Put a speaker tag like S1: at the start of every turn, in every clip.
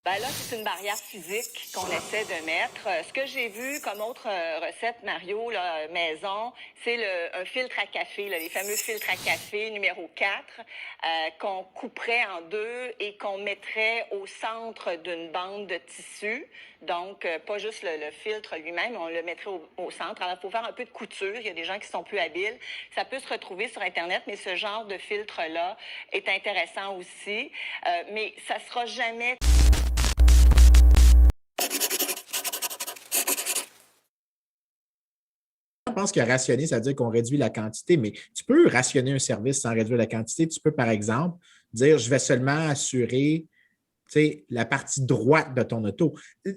S1: Ben là, c'est une barrière physique qu'on essaie de mettre. Ce que j'ai vu comme autre recette, Mario, là, maison, c'est un filtre à café, là, les fameux filtres à café numéro 4, qu'on couperait en deux et qu'on mettrait au centre d'une bande de tissu. Donc, pas juste le filtre lui-même, on le mettrait au centre. Alors, il faut faire un peu de couture. Il y a des gens qui sont plus habiles. Ça peut se retrouver sur Internet, mais ce genre de filtre-là est intéressant aussi. Mais ça sera jamais...
S2: Je pense que rationner, ça veut dire qu'on réduit la quantité, mais tu peux rationner un service sans réduire la quantité. Tu peux, par exemple, dire je vais seulement assurer la partie droite de ton auto.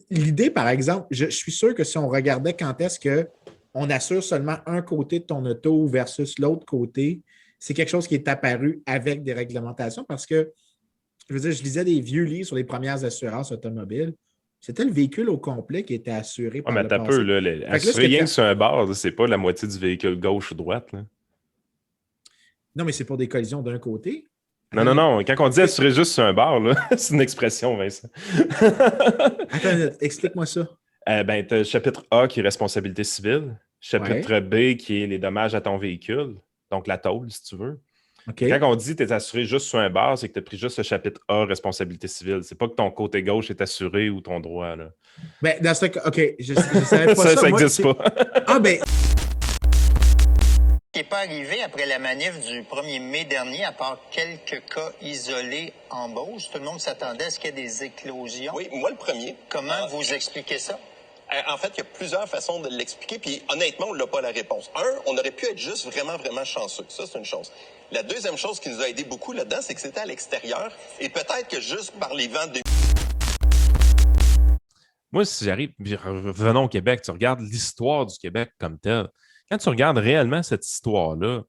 S2: L'idée, par exemple, je suis sûr que si on regardait quand est-ce qu'on assure seulement un côté de ton auto versus l'autre côté, c'est quelque chose qui est apparu avec des réglementations parce que, je veux dire, je lisais des vieux livres sur les premières assurances automobiles. C'était le véhicule au complet qui était assuré
S3: Ouais,
S2: par
S3: mais
S2: le
S3: t'as peu,
S2: passé.
S3: là.
S2: Fait que là, ce
S3: Assurer
S2: que
S3: rien
S2: tu
S3: que sur un bar, c'est pas la moitié du véhicule gauche ou droite, là.
S2: Non, mais c'est pour des collisions d'un côté.
S3: Non,
S2: Attends
S3: non,
S2: une minute.
S3: non. Quand on dit assurer juste sur un bar, là, c'est une expression, Vincent.
S2: Attends une minute. Explique-moi ça.
S3: Ben, t'as le chapitre A qui est responsabilité civile,
S2: Ouais.
S3: chapitre B qui est les dommages à ton véhicule, donc la tôle, si tu veux.
S2: OK.
S3: Et quand on dit que tu es assuré juste sur un bar, c'est que tu as pris juste le chapitre A, responsabilité civile. C'est pas que ton côté gauche est assuré ou ton droit, là.
S2: Ben, dans ce cas, OK, je ne savais pas ça.
S3: Ça
S2: Moi,
S3: n'existe pas.
S2: Ah, ben,
S4: Qui n'est pas arrivé après la manif du 1er mai dernier, à part quelques cas isolés en Beauce. Tout le monde s'attendait à ce qu'il y ait des éclosions.
S5: Oui, moi le premier.
S4: Comment vous expliquez ça?
S5: En fait, il y a plusieurs façons de l'expliquer, puis honnêtement, on n'a pas la réponse. On aurait pu être juste vraiment, vraiment chanceux. Ça, c'est une chose. La deuxième chose qui nous a aidé beaucoup là-dedans, c'est que c'était à l'extérieur, et peut-être que juste par les vents de...
S3: Moi, si j'arrive, revenons au Québec, tu regardes l'histoire du Québec comme telle. Quand tu regardes réellement cette histoire-là,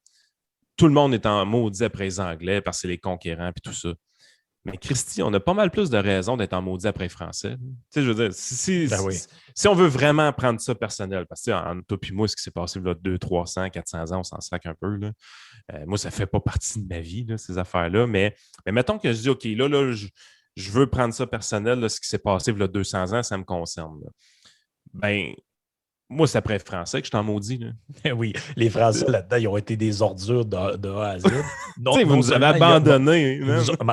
S3: tout le monde est en maudit après les Anglais parce que c'est les conquérants et tout ça. Mais Christy, on a pas mal plus de raisons d'être en maudit après les Français. Tu sais, je veux dire, si on veut vraiment prendre ça personnel, parce que en toi et moi, ce qui s'est passé là, 200, 300, 400 ans, on s'en sac un peu. Là. Moi, ça fait pas partie de ma vie, là, ces affaires-là. Mais mettons que je dis, OK, là je veux prendre ça personnel, là, ce qui s'est passé là, 200 ans, ça me concerne. Là. Ben, moi, c'est après les Français que je t'en maudis. Là.
S6: Oui, les Français là-dedans, ils ont été des ordures de A à Z.
S3: Vous nous avez abandonnés.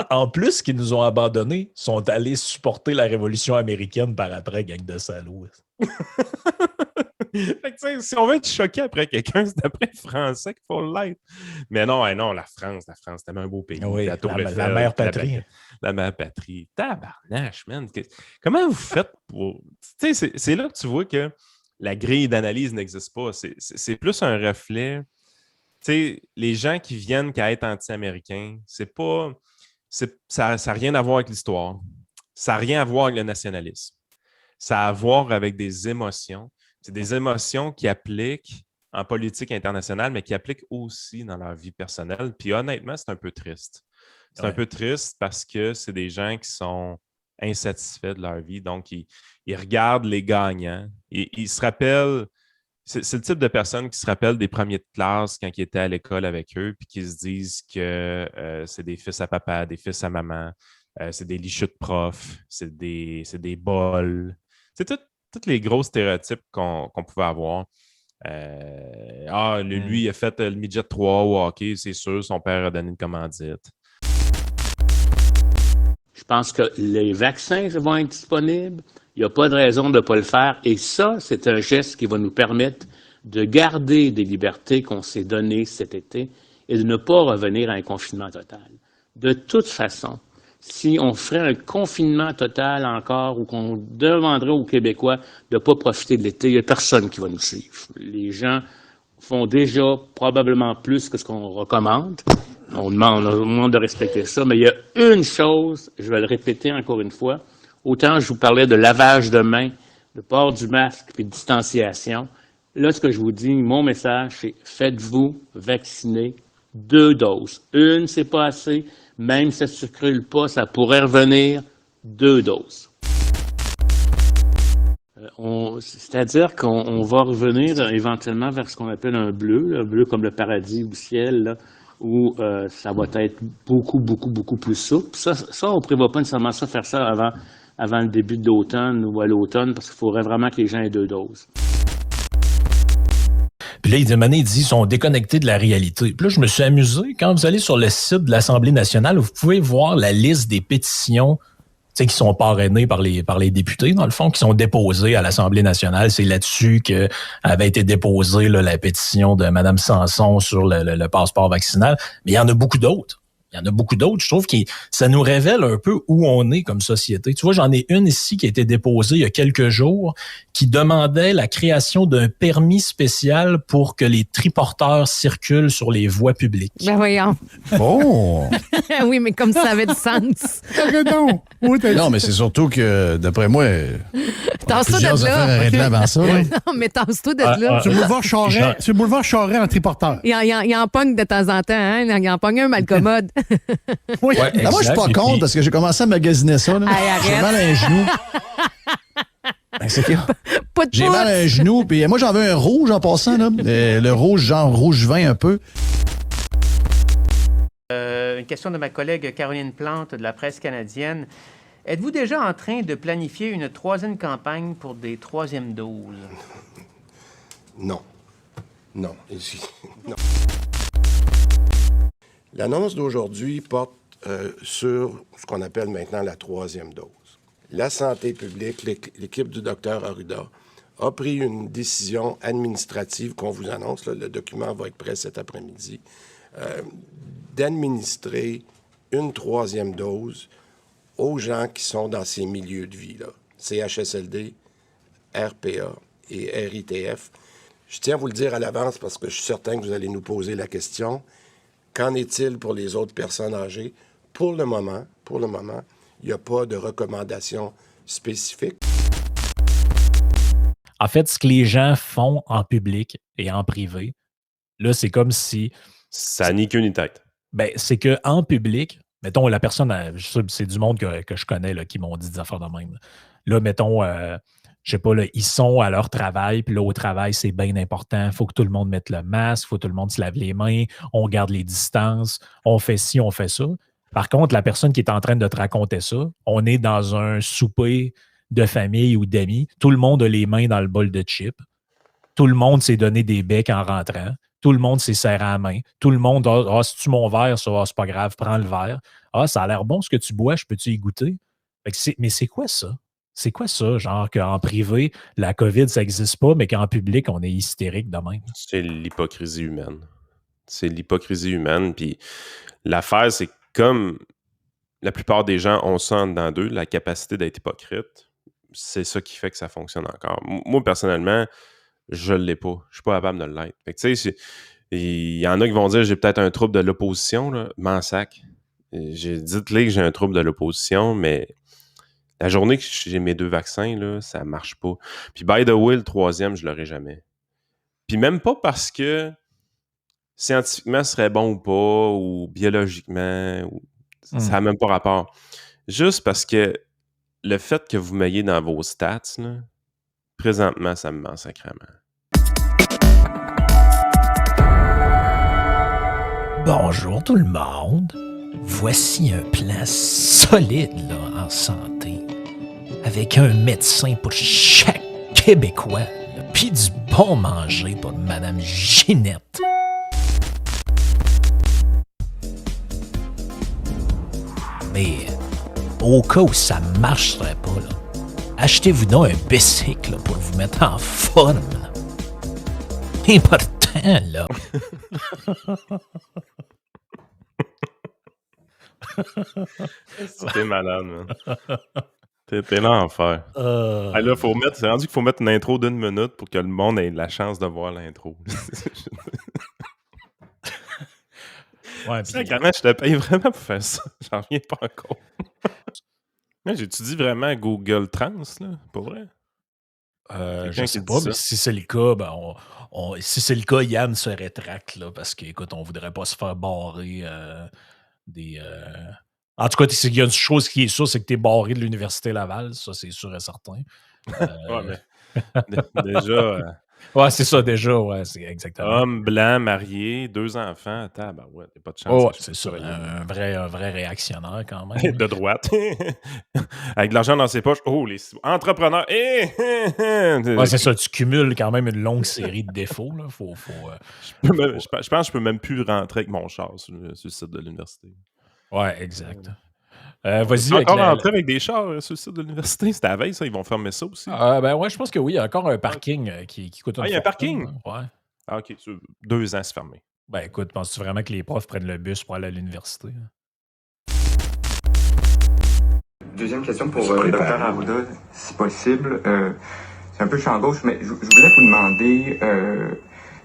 S6: En plus qu'ils nous ont abandonnés, sont allés supporter la Révolution américaine par après, gang de salauds.
S3: Si on veut être choqué après quelqu'un, c'est après le Français qu'il faut l'être. Mais non, la France, c'est tellement un beau pays.
S6: Oui, la mère patrie.
S3: La mère patrie. Tabarnache, man. Comment vous faites pour... Tu sais, c'est là que tu vois que la grille d'analyse n'existe pas. C'est plus un reflet. Tu sais, les gens qui viennent qu'à être anti-américains, ça n'a rien à voir avec l'histoire. Ça n'a rien à voir avec le nationalisme. Ça a à voir avec des émotions. C'est des émotions qui appliquent en politique internationale, mais qui appliquent aussi dans leur vie personnelle. Puis honnêtement, c'est un peu triste. C'est un peu triste parce que c'est des gens qui sont insatisfaits de leur vie. Donc, ils regardent les gagnants. Ils se rappellent... C'est le type de personnes qui se rappellent des premiers de classe quand ils étaient à l'école avec eux, puis qui se disent que c'est des fils à papa, des fils à maman, c'est des licheux de profs, c'est des bols. C'est tous les gros stéréotypes qu'on pouvait avoir. Lui, il a fait le midget 3 au hockey, c'est sûr, son père a donné une commandite.
S7: Je pense que les vaccins vont être disponibles. Il n'y a pas de raison de ne pas le faire. Et ça, c'est un geste qui va nous permettre de garder des libertés qu'on s'est données cet été et de ne pas revenir à un confinement total. De toute façon, si on ferait un confinement total encore ou qu'on demanderait aux Québécois de ne pas profiter de l'été, il n'y a personne qui va nous suivre. Les gens font déjà probablement plus que ce qu'on recommande. On demande de respecter ça, mais il y a une chose, je vais le répéter encore une fois, autant je vous parlais de lavage de mains, de port du masque puis de distanciation. Là, ce que je vous dis, mon message, c'est faites-vous vacciner 2 doses. Une, c'est pas assez. Même si ça ne circule pas, ça pourrait revenir 2 doses. C'est-à-dire qu'on va revenir éventuellement vers ce qu'on appelle un bleu comme le paradis au ciel, là, où ça va être beaucoup plus souple. Ça, on ne prévoit pas nécessairement faire ça avant avant le début de l'automne ou à l'automne, parce qu'il faudrait vraiment que les gens aient 2 doses.
S6: Puis là, il dit, ils sont déconnectés de la réalité. Puis là, je me suis amusé. Quand vous allez sur le site de l'Assemblée nationale, vous pouvez voir la liste des pétitions qui sont parrainées par les députés, dans le fond, qui sont déposées à l'Assemblée nationale. C'est là-dessus que avait été déposée là, la pétition de Mme Sanson sur le passeport vaccinal. Mais il y en a beaucoup d'autres. Il y en a beaucoup d'autres. Je trouve que ça nous révèle un peu où on est comme société. Tu vois, j'en ai une ici qui a été déposée il y a quelques jours qui demandait la création d'un permis spécial pour que les triporteurs circulent sur les voies publiques.
S8: Ben voyons.
S9: Oh!
S8: Oui, mais comme ça avait du sens.
S9: Non, mais c'est surtout que, d'après moi,
S8: Tasse-toi
S9: plusieurs
S8: de là.
S9: affaires arrêtées avant ça. là.
S8: Non, mais tasse-toi de là.
S10: Sur le boulevard Charest en triporteur.
S8: Il en pogne de temps en temps, hein? Il en pogne un malcommode.
S10: Oui.
S6: Ouais,
S9: Non, moi, je suis pas
S6: exact.
S9: contre
S6: Et puis-
S9: parce que j'ai commencé à magasiner ça. là.
S8: Hey,
S9: J'ai
S8: arrête.
S9: mal à un genou. Ben, c'est que
S8: Pas de
S9: j'ai mal à un genou. Puis moi, j'en veux un rouge en passant. Là. Le rouge, genre rouge vin un peu.
S11: Une question de ma collègue Caroline Plante de la presse canadienne. Êtes-vous déjà en train de planifier une 3e campagne pour des 3e doses?
S12: Non. Non. Non. L'annonce d'aujourd'hui porte sur ce qu'on appelle maintenant la 3e dose. La santé publique, l'équipe du docteur Arruda, a pris une décision administrative qu'on vous annonce, là, le document va être prêt cet après-midi, d'administrer une 3e dose aux gens qui sont dans ces milieux de vie-là, CHSLD, RPA et RITF. Je tiens à vous le dire à l'avance parce que je suis certain que vous allez nous poser la question. Qu'en est-il pour les autres personnes âgées? Pour le moment, il n'y a pas de recommandation spécifique.
S6: En fait, ce que les gens font en public et en privé, là, c'est comme si...
S3: Ça nie qu'une tête.
S6: Ben, c'est qu'en public, mettons, la personne, c'est du monde que je connais là, qui m'ont dit des affaires de même. Là, mettons, je sais pas, là, ils sont à leur travail, puis là, au travail, c'est bien important. Il faut que tout le monde mette le masque, il faut que tout le monde se lave les mains, on garde les distances, on fait ci, on fait ça. Par contre, la personne qui est en train de te raconter ça, on est dans un souper de famille ou d'amis, tout le monde a les mains dans le bol de chips, tout le monde s'est donné des becs en rentrant, tout le monde s'est serré à la main, tout le monde, c'est-tu mon verre, ça, c'est pas grave, prends le verre. Ah, ça a l'air bon ce que tu bois, je peux-tu y goûter? Mais c'est quoi ça? C'est quoi ça? Genre qu'en privé, la COVID, ça n'existe pas, mais qu'en public, on est hystérique de même.
S3: C'est l'hypocrisie humaine. C'est l'hypocrisie humaine. Puis l'affaire, c'est que comme la plupart des gens ont ça en dedans d'eux, la capacité d'être hypocrite, c'est ça qui fait que ça fonctionne encore. Moi, personnellement, je ne l'ai pas. Je ne suis pas capable de l'être. Fait que, tu sais, il y en a qui vont dire j'ai peut-être un trouble de l'opposition, là. M'en sac. Dites-les que j'ai un trouble de l'opposition, mais la journée que j'ai mes 2 vaccins, là, ça ne marche pas. Puis, by the way, le 3e, je ne l'aurai jamais. Puis même pas parce que scientifiquement, ce serait bon ou pas, ou biologiquement, ou... ça n'a même pas rapport. Juste parce que le fait que vous m'ayez dans vos stats, là, présentement, ça me ment sacrément.
S6: Bonjour tout le monde. Voici un plan solide là, en santé, avec un médecin pour chaque Québécois, puis du bon manger pour Madame Ginette. Mais au cas où ça ne marcherait pas, là, achetez-vous donc un bicycle là, pour vous mettre en forme. Là. Important, là.
S3: T'es malade, man. T'es l'enfer. Ah, là, c'est rendu qu'il faut mettre une intro d'1 minute pour que le monde ait la chance de voir l'intro.
S6: Ouais,
S3: Sacrément, je te paye vraiment pour faire ça. J'en reviens pas encore. J'étudie vraiment Google Trans, là, pour vrai.
S6: Je sais pas, mais si c'est le cas, ben si c'est le cas, Yann se rétracte, là, parce qu'écoute, on voudrait pas se faire barrer des... En tout cas, il y a une chose qui est sûre, c'est que tu es barré de l'Université Laval, ça c'est sûr et certain.
S3: Ouais, mais déjà,
S6: Ouais, c'est ça déjà, ouais, c'est exactement.
S3: Homme blanc, marié, 2 enfants. Attends, ben ouais, il n'y a pas de chance
S6: Oh,
S3: que je
S6: c'est
S3: puisse
S6: ça,
S3: travailler.
S6: un vrai réactionnaire quand même.
S3: De droite. Avec de l'argent dans ses poches. Oh, les entrepreneurs.
S6: Ouais, c'est ça, tu cumules quand même une longue série de défauts. Là.
S3: Je pense que je peux même plus rentrer avec mon char sur le site de l'université.
S6: Ouais, exact.
S3: Tu
S6: Vas-y
S3: peux
S6: avec
S3: encore rentrer avec des chars sur le site de l'université? C'était à veille, ça. Ils vont fermer ça aussi.
S6: Ben ouais, je pense que oui. Il y a encore un parking qui coûte une
S3: il y a un
S6: fortune,
S3: parking?
S6: là. Ouais.
S3: Ah, OK. 2 ans, c'est fermé.
S6: Ben écoute, penses-tu vraiment que les profs prennent le bus pour aller à l'université?
S13: Deuxième question pour le Dr Arruda, si possible. C'est un peu champ gauche, mais je voulais vous demander,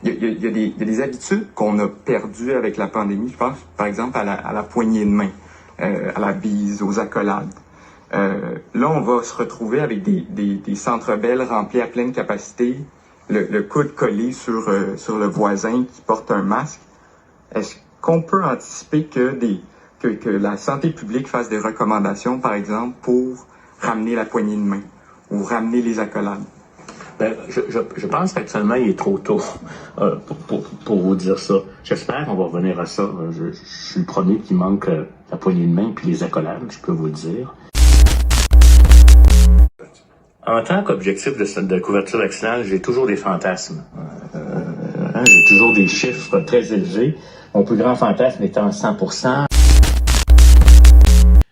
S13: il y a des habitudes qu'on a perdues avec la pandémie, je pense, par exemple à la poignée de main, à la bise, aux accolades. Là, on va se retrouver avec des centres belles remplis à pleine capacité, le coude collé sur le voisin qui porte un masque. Est-ce qu'on peut anticiper que la santé publique fasse des recommandations, par exemple, pour ramener la poignée de main ou ramener les accolades?
S7: Ben, je pense qu'actuellement, il est trop tôt pour vous dire ça. J'espère qu'on va revenir à ça. Je suis le premier qui manque la poignée de main puis les accolades, je peux vous le dire. En tant qu'objectif de couverture vaccinale, j'ai toujours des fantasmes. J'ai toujours des chiffres très élevés. Mon plus grand fantasme étant 100%.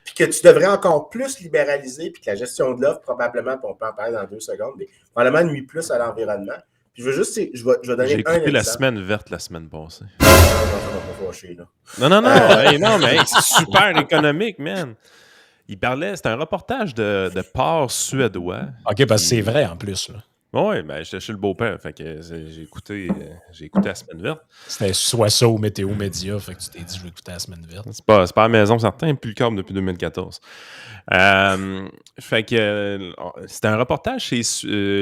S2: Puis que tu devrais encore plus libéraliser, puis que la gestion de l'offre, probablement, puis on peut en parler dans 2 secondes, mais probablement nuit plus à l'environnement. Puis je veux juste, je vais donner un
S3: J'ai écouté
S2: exemple.
S3: la semaine verte la semaine passée.
S2: Non, ça va pas fâcher, là.
S3: Non, mais c'est super économique, man. Il parlait, c'était un reportage de porc suédois.
S6: OK, parce que c'est vrai en plus, là.
S3: Oui, ben j'étais chez le beau-père, fait que j'ai écouté la semaine verte.
S6: C'était soit ça ou Météo Média, fait que tu t'es dit je vais écouter la semaine verte.
S3: C'est pas à la maison, certain, plus le câble depuis 2014. Fait que c'était un reportage chez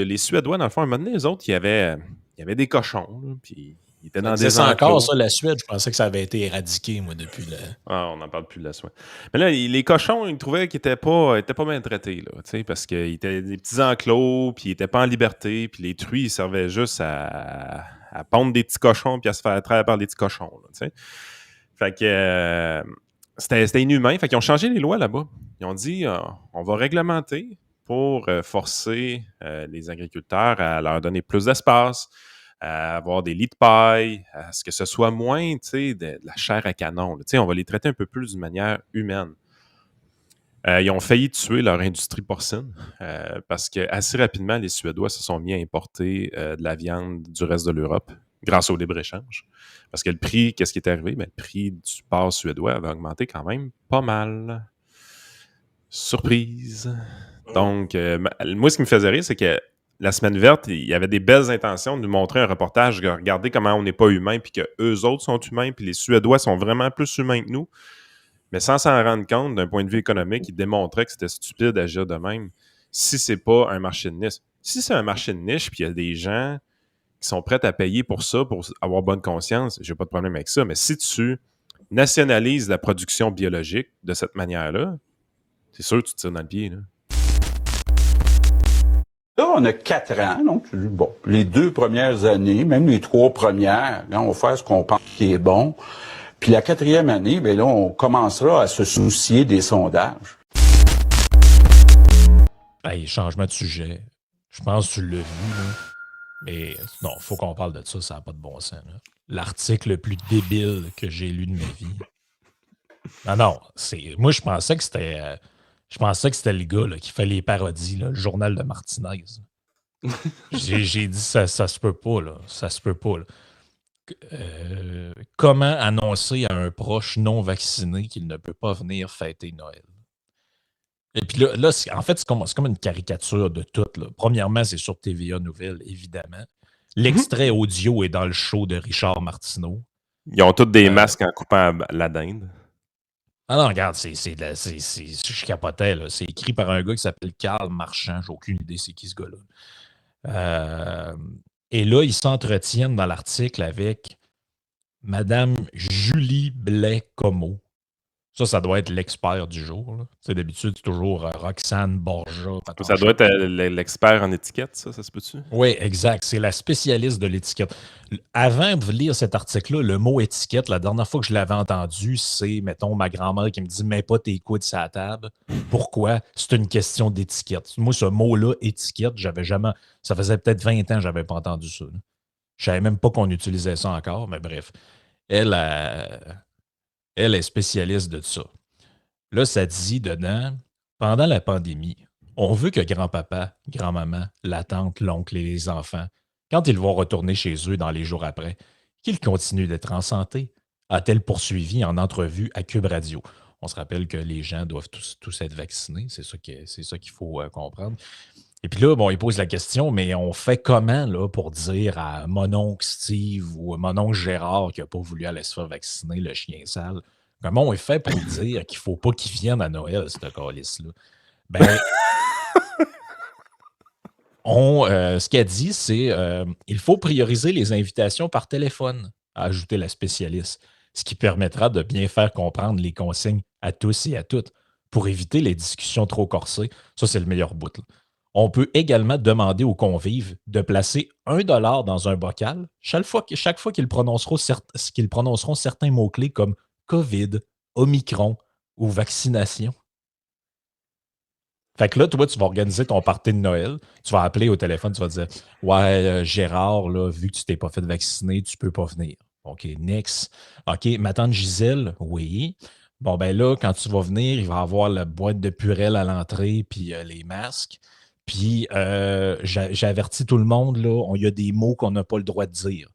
S3: les Suédois, dans le fond, un moment donné, les autres, il y avait des cochons, là, puis ils étaient dans des
S6: C'est encore
S3: enclos.
S6: ça, la Suède, je pensais que ça avait été éradiqué, moi, depuis le...
S3: Ah, on n'en parle plus de la Suède. Mais là, les cochons, ils trouvaient qu'ils n'étaient pas bien traités, là, parce qu'ils étaient des petits enclos, puis ils n'étaient pas en liberté, puis les truies, ils servaient juste à pondre des petits cochons, puis à se faire traire par des petits cochons, là, t'sais. Fait que c'était inhumain. Fait qu'ils ont changé les lois là-bas. Ils ont dit, on va réglementer pour forcer les agriculteurs à leur donner plus d'espace, à avoir des lits de paille, à ce que ce soit moins de la chair à canon. On va les traiter un peu plus d'une manière humaine. Ils ont failli tuer leur industrie porcine parce que assez rapidement, les Suédois se sont mis à importer de la viande du reste de l'Europe grâce au libre-échange. Parce que le prix, qu'est-ce qui est arrivé? Ben, le prix du porc suédois avait augmenté quand même pas mal. Surprise! Donc, moi, ce qui me faisait rire, c'est que la semaine verte, il y avait des belles intentions de nous montrer un reportage, de regarder comment on n'est pas humain, puis qu'eux autres sont humains, puis les Suédois sont vraiment plus humains que nous. Mais sans s'en rendre compte, d'un point de vue économique, ils démontraient que c'était stupide d'agir de même si c'est pas un marché de niche. Si c'est un marché de niche, puis il y a des gens qui sont prêts à payer pour ça, pour avoir bonne conscience, j'ai pas de problème avec ça. Mais si tu nationalises la production biologique de cette manière-là, c'est sûr que tu te tires dans le pied, là.
S14: Là, on a 4 ans, donc bon, les 2 premières années, même les 3 premières, là, on va faire ce qu'on pense qui est bon. Puis la 4e année, bien là, on commencera à se soucier des sondages.
S6: Hey, changement de sujet. Je pense que tu l'as vu, là. Mais non, il faut qu'on parle de ça, ça n'a pas de bon sens, là. L'article le plus débile que j'ai lu de ma vie. Non, moi, je pensais que c'était... Je pensais que c'était le gars là, qui fait les parodies, là, le journal de Martinez. J'ai dit, ça se peut pas, là. Ça se peut pas, là. Comment annoncer à un proche non vacciné qu'il ne peut pas venir fêter Noël? Et puis là en fait, c'est comme une caricature de tout, là. Premièrement, c'est sur TVA Nouvelles, évidemment. L'extrait audio est dans le show de Richard Martineau.
S3: Ils ont tous des masques en coupant la dinde.
S6: Ah non, regarde, je capotais, là. C'est écrit par un gars qui s'appelle Karl Marchand. J'ai aucune idée c'est qui ce gars-là. Et là, ils s'entretiennent dans l'article avec Madame Julie Blais-Comeau Ça doit être l'expert du jour. Là. Tu sais, d'habitude, c'est toujours Roxane Borja.
S3: Ça doit être l'expert en étiquette, ça se peut-tu?
S6: Oui, exact. C'est la spécialiste de l'étiquette. Avant de lire cet article-là, le mot étiquette, la dernière fois que je l'avais entendu, c'est, mettons, ma grand-mère qui me dit « Mets pas tes coudes sur la table. » Pourquoi? C'est une question d'étiquette. Moi, ce mot-là, étiquette, j'avais jamais... Ça faisait peut-être 20 ans que je n'avais pas entendu ça. Là. Je savais même pas qu'on utilisait ça encore, mais bref. Elle est spécialiste de ça. Là, ça dit dedans, pendant la pandémie, on veut que grand-papa, grand-maman, la tante, l'oncle et les enfants, quand ils vont retourner chez eux dans les jours après, qu'ils continuent d'être en santé, a-t-elle poursuivi en entrevue à Cube Radio. On se rappelle que les gens doivent tous être vaccinés, c'est ça qu'il faut comprendre. Et puis là, bon, il pose la question, mais on fait comment là, pour dire à mon oncle Steve ou à mon oncle Gérard qui n'a pas voulu aller se faire vacciner, le chien sale, comment on fait pour dire qu'il ne faut pas qu'il vienne à Noël, ce calice-là? Ben, ce qu'elle dit, c'est il faut prioriser les invitations par téléphone, a ajouté la spécialiste, ce qui permettra de bien faire comprendre les consignes à tous et à toutes pour éviter les discussions trop corsées. Ça, c'est le meilleur bout. Là. On peut également demander aux convives de placer $1 dans un bocal chaque fois qu'ils prononceront certains mots-clés comme COVID, Omicron ou vaccination. Fait que là, toi, tu vas organiser ton party de Noël. Tu vas appeler au téléphone, tu vas dire « Ouais, Gérard, là, vu que tu t'es pas fait vacciner, tu peux pas venir. » OK, next. OK, ma tante Gisèle, oui. Bon, ben là, quand tu vas venir, il va y avoir la boîte de Purel à l'entrée puis les masques. Puis, j'ai averti tout le monde, là, il y a des mots qu'on n'a pas le droit de dire.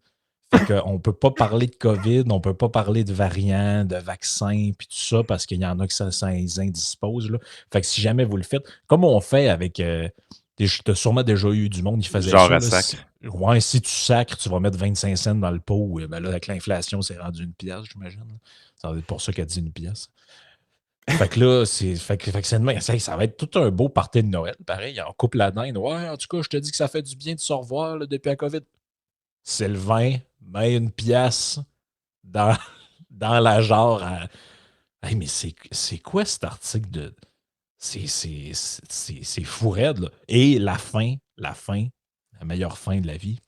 S6: Fait qu'on ne peut pas parler de COVID, on ne peut pas parler de variants, de vaccins, puis tout ça, parce qu'il y en a que ça les indispose. Là. Fait que si jamais vous le faites, comme on fait avec... tu as sûrement déjà eu du monde qui faisait
S3: genre
S6: ça.
S3: À sac.
S6: Si tu sacres, tu vas mettre 25 cents dans le pot. Ben là, avec l'inflation, c'est rendu 1 pièce, j'imagine. Ça va être pour ça qu'elle dit 1 pièce. Fait que là, ça va être tout un beau party de Noël. Pareil, on coupe la dinde. Ouais, en tout cas, je te dis que ça fait du bien de se revoir là, depuis la COVID. Sylvain, mets 1 pièce dans la genre. Hey, mais c'est quoi cet article de. C'est fou raide, là. Et la fin, la meilleure fin de la vie.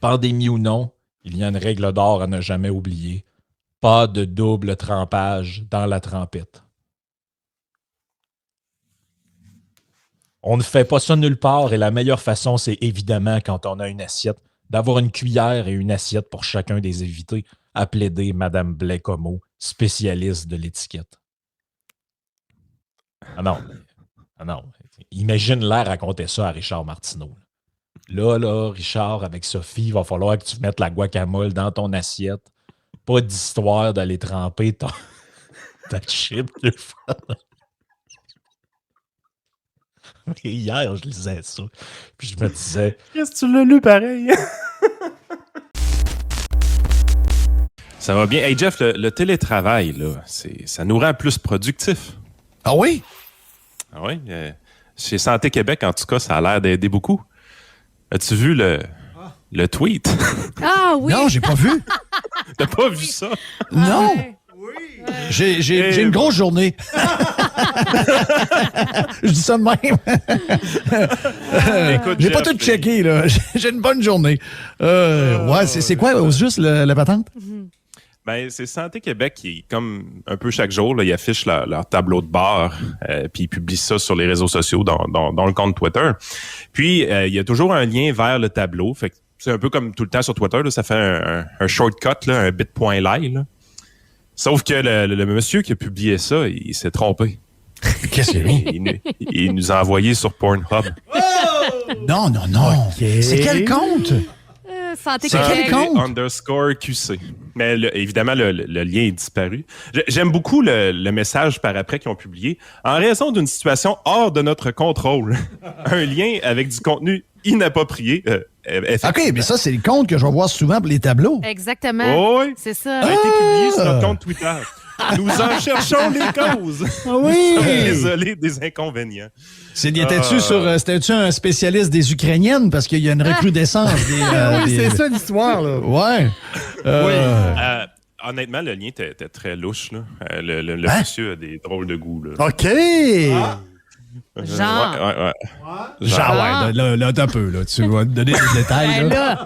S6: Pandémie ou non, il y a une règle d'or à ne jamais oublier. Pas de double trempage dans la trempette. On ne fait pas ça nulle part et la meilleure façon, c'est évidemment quand on a une assiette, d'avoir une cuillère et une assiette pour chacun des invités, à plaider Mme Blais-Comeau, spécialiste de l'étiquette. Ah non. Imagine l'air raconter ça à Richard Martineau. Là, Richard, avec Sophie, il va falloir que tu mettes la guacamole dans ton assiette. Pas d'histoire d'aller tremper ta chip deux fois. Hier, je lisais ça. Puis je me disais...
S10: Qu'est-ce que tu l'as lu pareil?
S3: Ça va bien. Hey Jeff, le télétravail, là, ça nous rend plus productifs.
S9: Ah oui?
S3: Ah oui? Chez Santé Québec, en tout cas, ça a l'air d'aider beaucoup. As-tu vu le tweet?
S8: Ah oui!
S9: Non, j'ai pas vu.
S3: T'as pas vu ça?
S9: Non! J'ai une grosse journée. Je dis ça de même.
S3: Écoute,
S9: j'ai pas
S3: Jeff,
S9: tout checké, là. J'ai une bonne journée. Ouais, c'est quoi, juste la patente?
S3: Ben, c'est Santé Québec qui, comme un peu chaque jour, là, ils affichent leur tableau de bord, puis ils publient ça sur les réseaux sociaux, dans le compte Twitter. Puis, il y a toujours un lien vers le tableau. Fait que c'est un peu comme tout le temps sur Twitter, là, ça fait un shortcut, là, un bit.ly. Là. Sauf que le monsieur qui a publié ça, il s'est trompé.
S9: Qu'est-ce qu'il a
S3: il nous a envoyé sur Pornhub.
S9: Non. Okay. C'est quel compte?
S8: Santé
S9: C'est quel compte?
S3: _QC. Mais évidemment, le lien est disparu. J'aime beaucoup le message par après qu'ils ont publié. En raison d'une situation hors de notre contrôle, un lien avec du contenu inapproprié.
S9: OK, mais ça, c'est le compte que je vais voir souvent pour les tableaux.
S8: Exactement.
S3: Oh oui.
S8: C'est ça.
S3: Ça a été publié sur notre compte Twitter. Nous en cherchons les causes.
S9: Ah oui!
S3: Désolé des inconvénients.
S9: C'était-tu un spécialiste des Ukrainiennes? Parce qu'il y a une recrudescence des...
S10: Oui, c'est ça l'histoire, là.
S9: Ouais.
S3: Oui. honnêtement, le lien était très louche. Là. Le
S9: Hein?
S3: monsieur a des drôles de goût. Là.
S9: OK!
S8: Genre.
S3: Ouais.
S9: Genre, ouais, là, t'as un peu, là. Tu vas te donner des détails,
S8: Ben
S9: là.
S8: là,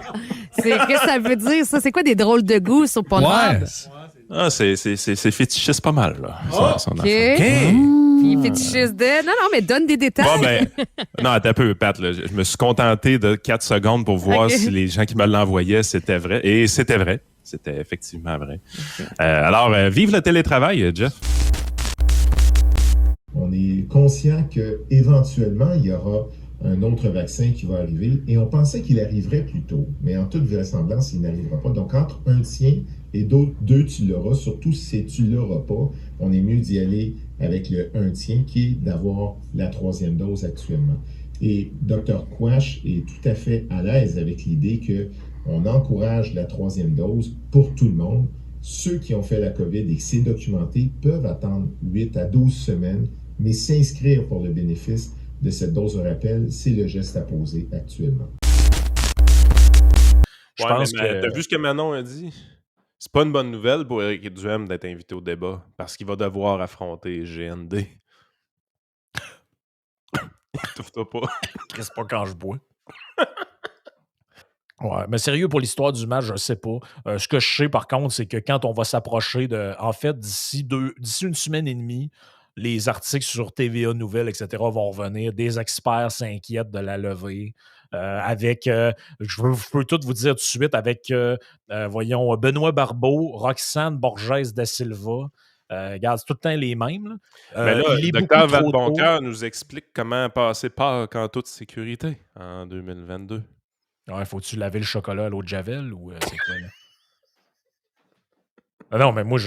S8: qu'est-ce que ça veut dire, ça? C'est quoi des drôles de goût sur Pornhub?
S3: Ah, c'est fétichiste pas mal, là. Son
S8: OK.
S3: affaire.
S8: Puis fétichiste de... Non, mais donne des détails.
S3: Bon, ben, non, attends un peu, Pat. Là. Je me suis contenté de 4 secondes pour voir
S8: OK.
S3: si les gens qui me l'envoyaient, c'était vrai. Et c'était vrai. C'était effectivement vrai. Alors, vive le télétravail, Jeff.
S15: On est conscient qu'éventuellement, il y aura un autre vaccin qui va arriver et on pensait qu'il arriverait plus tôt, mais en toute vraisemblance, il n'arrivera pas. Donc, entre un tien et deux, tu l'auras, surtout si tu ne l'auras pas, on est mieux d'y aller avec le un tien qui est d'avoir la 3e dose actuellement. Et Dr. Quash est tout à fait à l'aise avec l'idée qu'on encourage la 3e dose pour tout le monde. Ceux qui ont fait la COVID et que c'est documenté peuvent attendre 8 à 12 semaines, mais s'inscrire pour le bénéfice de cette dose de rappel, c'est le geste à poser actuellement.
S3: Je pense que... T'as vu ce que Manon a dit? C'est pas une bonne nouvelle pour Éric Duhem d'être invité au débat parce qu'il va devoir affronter GND. Étouffe-toi pas.
S6: C'est pas quand je bois. Ouais, mais sérieux, pour l'histoire du match, je sais pas. Ce que je sais, par contre, c'est que quand on va s'approcher de... En fait, d'ici une semaine et demie, les articles sur TVA Nouvelles, etc. vont revenir. Des experts s'inquiètent de la levée. Je peux tout vous dire tout de suite, avec, voyons, Benoît Barbeau, Roxane Borges da Silva. Regarde, c'est tout le temps les mêmes.
S3: Mais là,
S6: il est
S3: le docteur
S6: beaucoup trop tôt.
S3: Vadeboncoeur nous explique comment passer Pâques en toute sécurité en 2022.
S6: Ouais, faut-tu laver le chocolat à l'eau de Javel ou c'est quoi, là? Ah non, mais moi,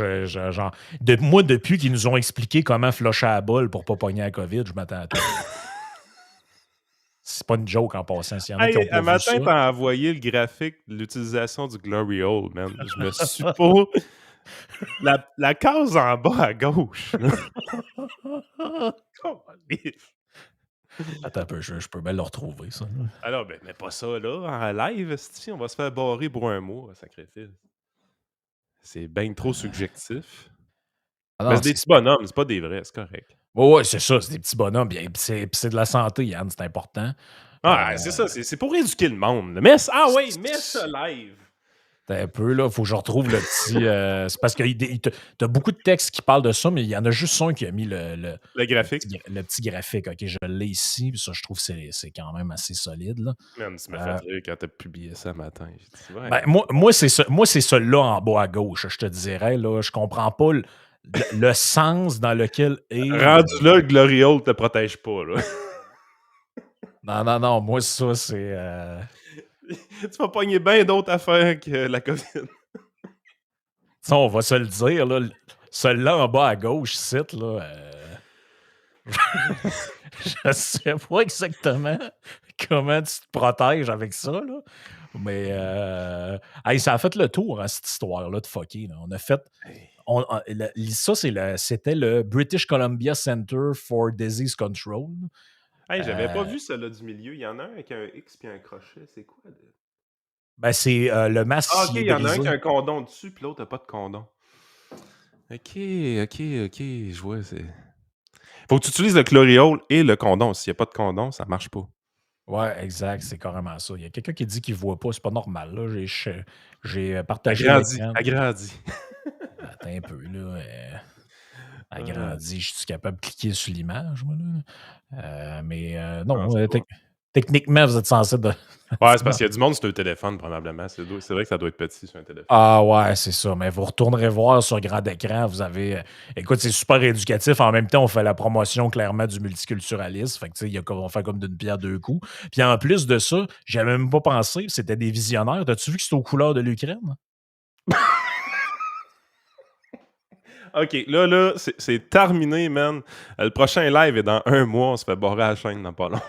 S6: moi, depuis qu'ils nous ont expliqué comment flusher à la bolle pour pas pogner la COVID, je m'attends à tout. C'est pas une joke en passant. S'il y en a qui ont pas
S3: un
S6: vu
S3: matin,
S6: ça.
S3: t'as envoyé le graphique de l'utilisation du Glory Hole, man. Je me suis pas... la case en bas à gauche.
S6: Attends un peu, je peux bien le retrouver, ça.
S3: Alors, ben, mais pas ça, là. En live, on va se faire barrer pour un mois, sacrifice. C'est bien trop subjectif.
S6: Ah non,
S3: mais c'est des petits bonhommes, c'est pas des vrais, c'est correct.
S6: Ouais, c'est ça, c'est des petits bonhommes. Puis c'est de la santé, Yann, c'est important.
S3: Ah, c'est ça, c'est pour éduquer le monde. Mets ça live.
S6: T'as un peu, là, faut que je retrouve le petit... c'est parce que t'as beaucoup de textes qui parlent de ça, mais il y en a juste un qui a mis le
S3: graphique.
S6: Le petit graphique. OK, je l'ai ici, puis ça, je trouve que c'est quand même assez solide, là.
S3: Man, tu m'as fait rire quand t'as publié ça matin. Dit, ouais.
S6: Ben, moi c'est celui-là en bas à gauche, je te dirais, là. Je comprends pas le sens dans lequel est...
S3: Rendu là, le Glory Hole te protège pas, là.
S6: Non, moi, ça, c'est...
S3: Tu vas pogner bien d'autres affaires que la COVID.
S6: Ça, on va se le dire, là. Celui-là en bas à gauche, site, là... je sais pas exactement comment tu te protèges avec ça, là. Mais hey, ça a fait le tour, hein, cette histoire-là de fucker. Là. On a fait... ça, c'était le British Columbia Center for Disease Control.
S3: Hey, j'avais pas vu celle-là du milieu. Il y en a un avec un X puis un crochet. C'est quoi?
S6: Ben, c'est le masque.
S3: Ah, OK, il y en a un qui a un condom dessus, puis l'autre n'a pas de condom. OK, je vois. Faut que tu utilises le Glory Hole et le condom. S'il n'y a pas de condom, ça marche pas.
S6: Ouais, exact, c'est carrément ça. Il y a quelqu'un qui dit qu'il ne voit pas, c'est pas normal. Là. J'ai partagé l'écran.
S3: Agrandi.
S6: Attends un peu, là. Agrandi, je suis capable de cliquer sur l'image, moi, là. Mais non, techniquement, vous êtes censé de...
S3: Ouais, c'est parce qu'il y a du monde sur le téléphone, probablement. C'est vrai que ça doit être petit sur un téléphone.
S6: Ah ouais, c'est ça. Mais vous retournerez voir sur grand écran. Vous avez... Écoute, c'est super éducatif. En même temps, on fait la promotion clairement du multiculturalisme. Fait que, tu sais, on fait comme d'une pierre deux coups. Puis en plus de ça, j'avais même pas pensé, c'était des visionnaires. T'as-tu vu que c'était aux couleurs de l'Ukraine?
S3: OK, là, c'est terminé, man. Le prochain live est dans 1 mois. On se fait barrer à la chaîne dans pas long.